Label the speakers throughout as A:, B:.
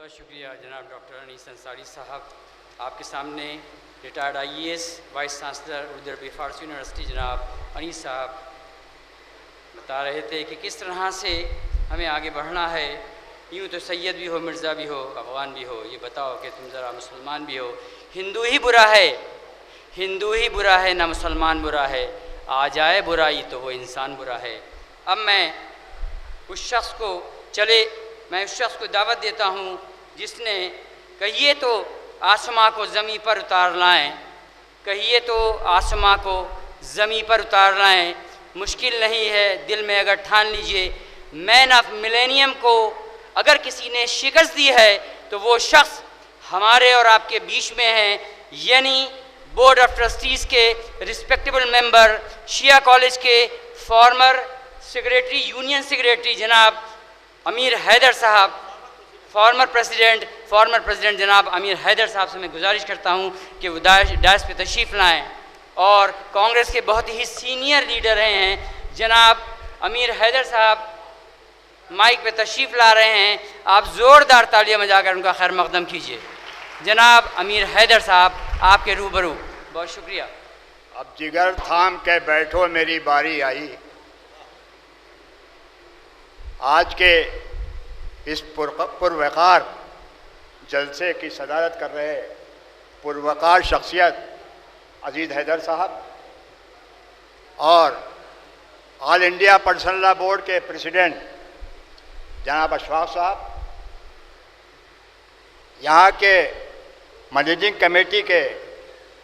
A: बहुत शुक्रिया जनाब डॉक्टर अनीस अंसारी साहब। आपके सामने retired IAS vice chancellor Urdu अरबी फ़ारसी यूनिवर्सिटी जनाब अनीस साहब बता रहे थे कि किस तरह से हमें आगे बढ़ना है। यूँ तो सैयद भी हो, मिर्ज़ा भी हो, अफ़गान भी हो, ये बताओ कि तुम ज़रा मुसलमान भी हो। हिंदू ही बुरा है, हिंदू ही बुरा है, ना मुसलमान बुरा है। आ जाए बुराई तो वो इंसान बुरा है। अब मैं उस शख्स को दावत देता हूँ जिसने कहिए तो आसमां को ज़मीं पर उतार लाएं, कहिए तो आसमां को ज़मीं पर उतार लाएं। मुश्किल नहीं है दिल में अगर ठान लीजिए। मैन ऑफ मिलेनियम को अगर किसी ने शिकस्त दी है तो वो शख्स हमारे और आपके बीच में है, यानी बोर्ड ऑफ ट्रस्टीज़ के रिस्पेक्टेबल मेंबर, शिया कॉलेज के फॉर्मर सेक्रेटरी, यूनियन सेक्रेटरी जनाब अमीर हैदर साहब, फॉर्मर प्रेसिडेंट जनाब अमीर हैदर साहब से मैं गुजारिश करता हूँ कि वो डायस पे तशरीफ़ लाएँ। और कांग्रेस के बहुत ही सीनियर लीडर रहे हैं जनाब अमीर हैदर साहब माइक पे तशरीफ़ ला रहे हैं। आप ज़ोरदार तालियां बजाकर उनका खैर मकदम कीजिए। जनाब अमीर हैदर साहब आपके रूबरू। बहुत शुक्रिया।
B: अब जिगर थाम के बैठो मेरी बारी आई। आज के इस पुरवकार जलसे की सदारत कर रहे पुरवकार शख्सियत अजीज़ हैदर साहब और all India personal law board के प्रेसिडेंट जनाब अशफाक साहब, यहाँ के मैनेजिंग कमेटी के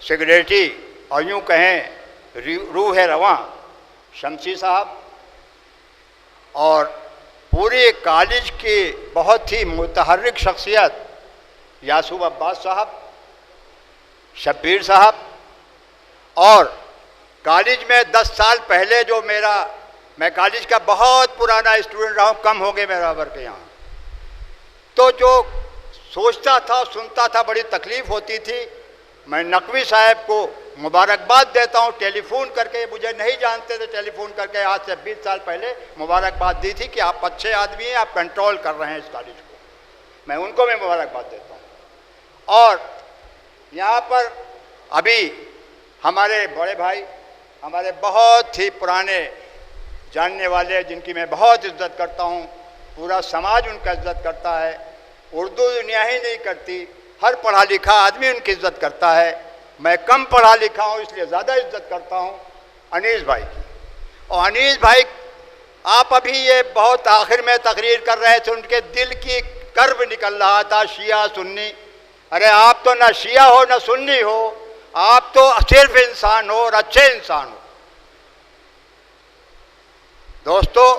B: सेक्रेटरी और यूँ कहें रूह रवां शमसी साहब और पूरे कॉलेज की बहुत ही मुतहर्रिक शख्सियत यासूब अब्बास साहब, शब्बीर साहब और कॉलेज में 10 साल पहले जो मैं कॉलेज का बहुत पुराना स्टूडेंट रहा हूँ, कम हो गए मेरा वर्क यहाँ, तो जो सोचता था सुनता था बड़ी तकलीफ़ होती थी। मैं नकवी साहब को मुबारकबाद देता हूँ, टेलीफोन करके, मुझे नहीं जानते थे, टेलीफोन करके आज से 20 साल पहले मुबारकबाद दी थी कि आप अच्छे आदमी हैं, आप कंट्रोल कर रहे हैं इस कॉलेज को। मैं उनको भी मुबारकबाद देता हूँ। और यहाँ पर अभी हमारे बड़े भाई, हमारे बहुत ही पुराने जानने वाले जिनकी मैं बहुत इज्जत करता हूँ, पूरा समाज उनका इज्जत करता है, उर्दू दुनिया ही नहीं करती, हर पढ़ा लिखा आदमी उनकी इज्जत करता है। मैं कम पढ़ा लिखा हूँ इसलिए ज़्यादा इज्जत करता हूँ अनीस भाई की। और अनीस भाई आप अभी ये बहुत आखिर में तकरीर कर रहे थे, उनके दिल की कर्ब निकल रहा था शिया सुन्नी। अरे आप तो ना शिया हो ना सुन्नी हो, आप तो सिर्फ इंसान हो और अच्छे इंसान हो। दोस्तों,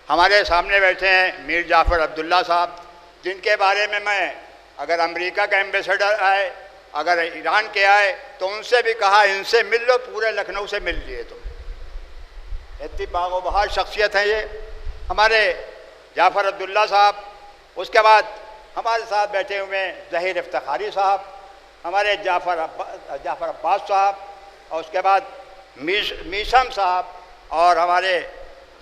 B: हमारे सामने बैठे हैं मीर जाफ़र अब्दुल्ला साहब, जिनके बारे में मैं अगर अमेरिका का एम्बेसडर आए, अगर ईरान के आए तो उनसे भी कहा इनसे मिल लो, पूरे लखनऊ से मिल लिए तुम। इतनी बागो बहार शख्सियत है ये हमारे जाफ़र अब्दुल्ला साहब। उसके बाद हमारे साथ बैठे हुए ज़हीर इफ्तिखारी साहब, हमारे जाफ़र अब्बास साहब, और उसके बाद मीशम साहब और हमारे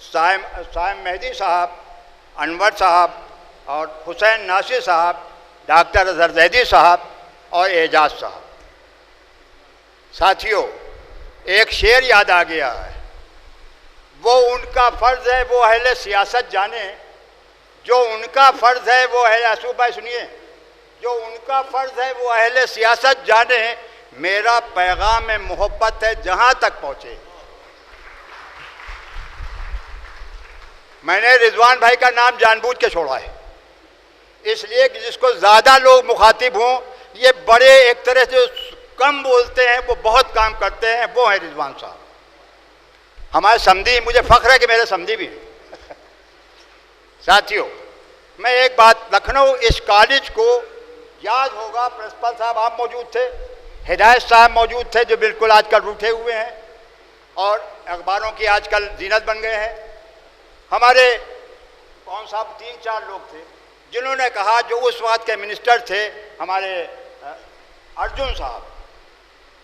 B: साइम मेहदी साहब, अनवर साहब और हुसैन नासिर साहब, डॉक्टर अजहर जैदी साहब और एजाज साहब। साथियों, एक शेर याद आ गया है, वो उनका फ़र्ज़ है वो अहले सियासत जाने, जो उनका फ़र्ज़ है वो अहले, आसूब भाई सुनिए, जो उनका फ़र्ज़ है वो अहले सियासत जाने। मेरा पैगाम मोहब्बत है जहाँ तक पहुँचे। मैंने रिजवान भाई का नाम जानबूझ के छोड़ा है, इसलिए कि जिसको ज़्यादा लोग मुखातिब हों, ये बड़े एक तरह से कम बोलते हैं, वो बहुत काम करते हैं, वो हैं रिजवान साहब, हमारे समधी। मुझे फ़ख्र है कि मेरे समधी भी हैं। साथियों, मैं एक बात, लखनऊ इस कॉलेज को याद होगा, प्रिंसिपल साहब आप मौजूद थे, हिदायत साहब मौजूद थे जो बिल्कुल आजकल रूठे हुए हैं और अखबारों की आजकल जीनत बन गए हैं। हमारे कौन साहब 3-4 लोग थे जिन्होंने कहा, जो उस वक्त के मिनिस्टर थे हमारे अर्जुन साहब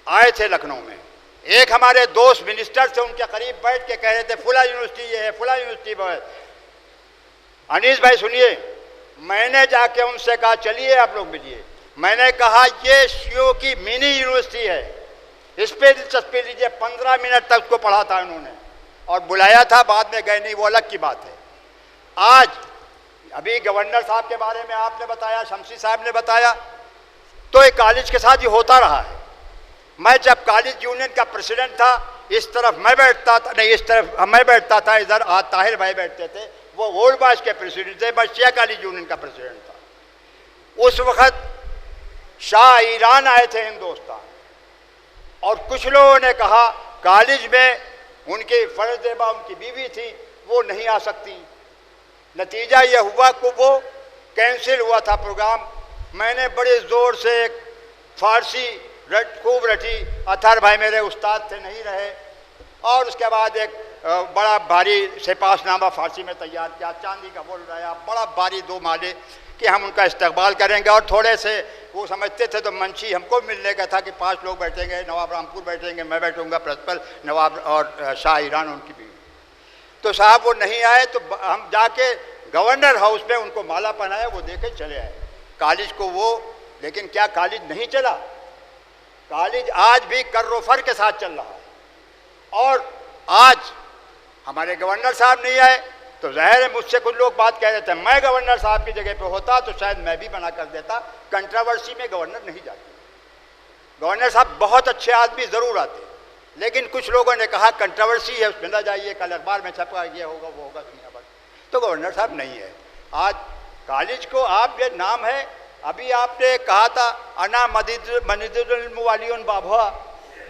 B: आए थे लखनऊ में। एक हमारे दोस्त मिनिस्टर थे, उनके करीब बैठ के कह रहे थे फुला यूनिवर्सिटी ये है, फुला यूनिवर्सिटी वो है। अनीस भाई सुनिए, मैंने जाके उनसे कहा चलिए आप लोग मिलिए। मैंने कहा ये सीओ की मिनी यूनिवर्सिटी है, इस पे दिलचस्पी लीजिए। 15 मिनट तक उसको पढ़ा था उन्होंने और बुलाया था, बाद में गए नहीं, वो अलग की बात है। आज अभी गवर्नर साहब के बारे में आपने बताया, शमसी साहब ने बताया, तो एक कॉलेज के साथ ये होता रहा है। मैं जब कॉलेज यूनियन का प्रेसिडेंट था, इस तरफ मैं बैठता था, नहीं इस तरफ मैं बैठता था, इधर ताहिर भाई बैठते थे, वो ओल्ड बॉयज के प्रेसिडेंट थे, मैं शिया कॉलेज यूनियन का प्रेसिडेंट था। उस वक्त शाह ईरान आए थे हिंदुस्तान, और कुछ लोगों ने कहा कॉलेज में उनकी फर्जदेबा उनकी बीवी थी, वो नहीं आ सकती। नतीजा यह हुआ कि वो कैंसिल हुआ था प्रोग्राम। मैंने बड़े ज़ोर से एक फारसी खूब रटी, अथर भाई मेरे उस्ताद थे, नहीं रहे, और उसके बाद एक बड़ा भारी सेपासनामा फारसी में तैयार किया, चांदी का बोल रहा, बड़ा भारी 2 माले कि हम उनका इस्तकबाल करेंगे। और थोड़े से वो समझते थे तो मंशी हमको मिलने का था कि 5 लोग बैठेंगे, नवाब रामपुर बैठेंगे, मैं बैठूंगा प्रिंसिपल, नवाब और शाह ईरान उनकी बीवी। तो साहब वो नहीं आए, तो हम जाके गवर्नर हाउस में उनको माला पहनाया, वो देखे चले आए कॉलेज को वो। लेकिन क्या कॉलेज नहीं चला? कॉलेज आज भी कर्रोफर के साथ चल रहा है। और आज हमारे गवर्नर साहब नहीं आए तो जाहिर है मुझसे कुछ लोग बात कह रहे थे, मैं गवर्नर साहब की जगह पे होता तो शायद मैं भी मना कर देता। कंट्रोवर्सी में गवर्नर नहीं जाते। गवर्नर साहब बहुत अच्छे आदमी ज़रूर आते, लेकिन कुछ लोगों ने कहा कंट्रोवर्सी है उसमें ना जाइए, कल अखबार में छपा, ये होगा वो होगा दुनिया भर। तो गवर्नर साहब नहीं है। आज कॉलेज को आप ये नाम है, अभी आपने कहा था अना मदीदुल इल्म वालियुन बाबा,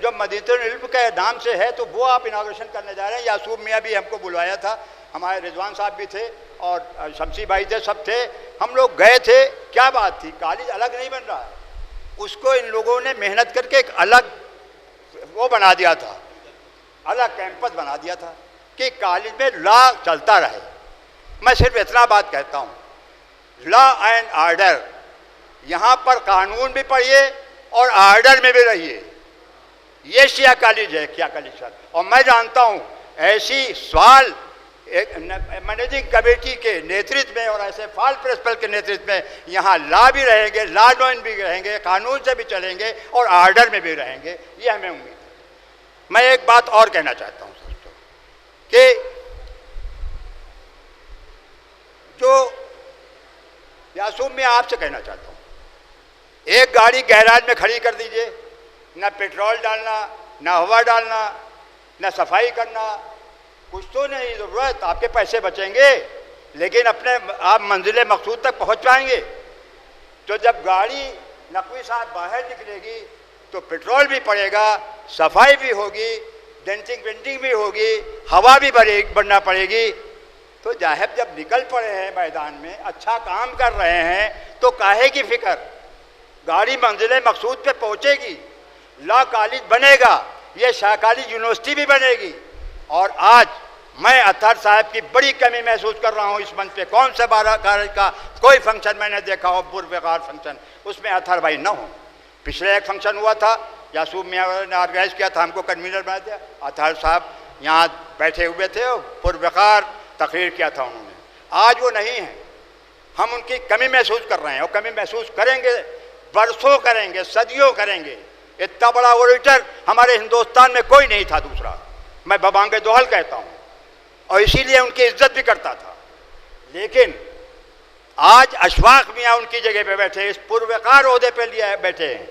B: जो मदीदुल इल्म के नाम से है, तो वो आप इनाग्रेशन करने जा रहे हैं। यासूब मियाँ भी हमको बुलवाया था, हमारे रिजवान साहब भी थे और शमसी भाई थे, सब थे, हम लोग गए थे। क्या बात थी, कॉलेज अलग नहीं बन रहा है, उसको इन लोगों ने मेहनत करके एक अलग वो बना दिया था, अलग कैंपस बना दिया था कि कॉलेज में लॉ चलता रहे। मैं सिर्फ इतना बात कहता हूँ, लॉ एंड ऑर्डर, यहाँ पर कानून भी पढ़िए और ऑर्डर में भी रहिए। ये शिया कॉलेज है, शिया कॉलेज सर। और मैं जानता हूँ ऐसी सवाल एक मैनेजिंग कमेटी के नेतृत्व में और ऐसे फाल प्रिंसिपल के नेतृत्व में यहाँ लॉ भी रहेंगे, लॉ एंड भी रहेंगे, कानून से भी चलेंगे और ऑर्डर में भी रहेंगे, ये हमें उम्मीद है। मैं एक बात और कहना चाहता हूँ दोस्तों कि जो यासूब में आपसे कहना चाहता हूँ, एक गाड़ी गैराज में खड़ी कर दीजिए, ना पेट्रोल डालना, ना हवा डालना, ना सफाई करना, कुछ तो नहीं ज़रूरत, आपके पैसे बचेंगे, लेकिन अपने आप मंजिल मकसूद तक पहुंच पाएंगे। तो जब गाड़ी नकवी साहब बाहर निकलेगी तो पेट्रोल भी पड़ेगा, सफाई भी होगी, डेंटिंग पेंटिंग भी होगी, हवा भी बढ़ना पड़ेगी। तो जाहिर जब निकल पड़े हैं मैदान में, अच्छा काम कर रहे हैं, तो काहे की फिक्र, गाड़ी मंजिल मकसूद पे पहुंचेगी, लॉ कॉलेज बनेगा, ये शाह कॉलेज यूनिवर्सिटी भी बनेगी। और आज मैं अतहर साहब की बड़ी कमी महसूस कर रहा हूँ इस मंच पे। कौन सा 12 का कोई फंक्शन मैंने देखा हो पुरवकार फंक्शन, उसमें अतहर भाई न हो। पिछले एक फंक्शन हुआ था, यासूब मियाँ ने ऑर्गेनाइज किया था, हमको कन्वीनर बना दिया, अतहर साहब यहाँ बैठे हुए थे और पुरवकार तकरीर किया था उन्होंने। आज वो नहीं है, हम उनकी कमी महसूस कर रहे हैं और कमी महसूस करेंगे, बरसों करेंगे, सदियों करेंगे। इतना बड़ा ओरेटर हमारे हिंदुस्तान में कोई नहीं था दूसरा, मैं बबांगे दोहल कहता हूँ, और इसीलिए उनकी इज्जत भी करता था। लेकिन आज अशफाक मियाँ उनकी जगह पे बैठे, इस पुरवकार ओहदे पे लिए बैठे हैं।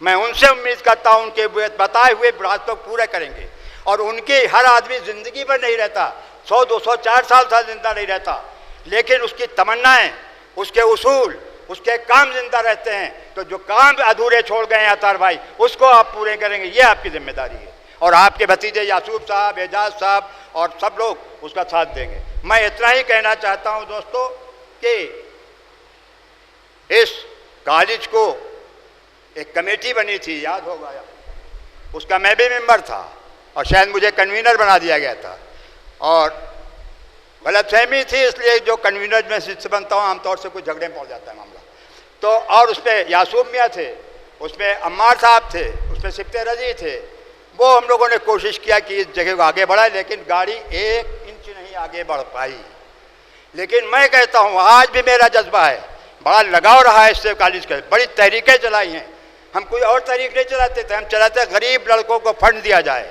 B: मैं उनसे उम्मीद करता हूँ उनके बताए हुए रास्तों पूरे करेंगे। और उनके हर आदमी ज़िंदगी भर नहीं रहता, 100, 200, 4 साल जिंदा नहीं रहता, लेकिन उसकी तमन्नाएँ, उसके उसूल, उसके काम जिंदा रहते हैं। तो जो काम अधूरे छोड़ गए हैं अतहर भाई, उसको आप पूरे करेंगे, ये आपकी जिम्मेदारी है। और आपके भतीजे यासूब साहब, एजाज साहब और सब लोग उसका साथ देंगे। मैं इतना ही कहना चाहता हूं दोस्तों कि इस कॉलेज को एक कमेटी बनी थी, याद होगा, उसका मैं भी मेंबर था और शायद मुझे कन्वीनर बना दिया गया था। और गलतफहमी थी, इसलिए जो कन्वीनर में से बनता हूँ आमतौर से कुछ झगड़े में पड़ जाता है मामला। तो और उस पर यासूब मियाँ थे, उसमें अम्मार साहब थे, उसमें सिफ्ते रजी थे। वो हम लोगों ने कोशिश किया कि इस जगह को आगे बढ़ाए, लेकिन गाड़ी 1 इंच नहीं आगे बढ़ पाई। लेकिन मैं कहता हूँ आज भी मेरा जज्बा है बड़ा लगाव रहा है इससे कॉलेज का, बड़ी तहरीकें चलाई हैं। हम कोई और तहरीक नहीं चलाते थे, हम चलाते गरीब लड़कों को फंड दिया जाए।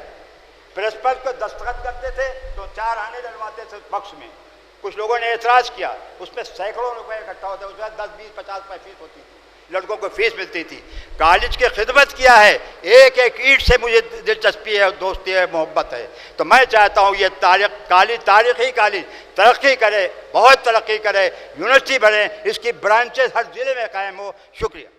B: प्रिंसिपल को दस्तखत करते थे तो 4 आने डलवाते थे पक्ष में। कुछ लोगों ने एतराज़ किया, उसमें सैकड़ों रुपए इकट्ठा होते, उसमें 10, 20, 50 रुपये फीस होती थी, लड़कों को फीस मिलती थी। कॉलेज की खिदमत किया है, एक एक ईंट से मुझे दिलचस्पी है, दोस्ती है, मोहब्बत है। तो मैं चाहता हूँ ये तारीखी कॉलेज तरक्की करे, बहुत तरक्की करे, यूनिवर्सिटी बने, इसकी ब्रांचेस हर ज़िले में कायम हो। शुक्रिया।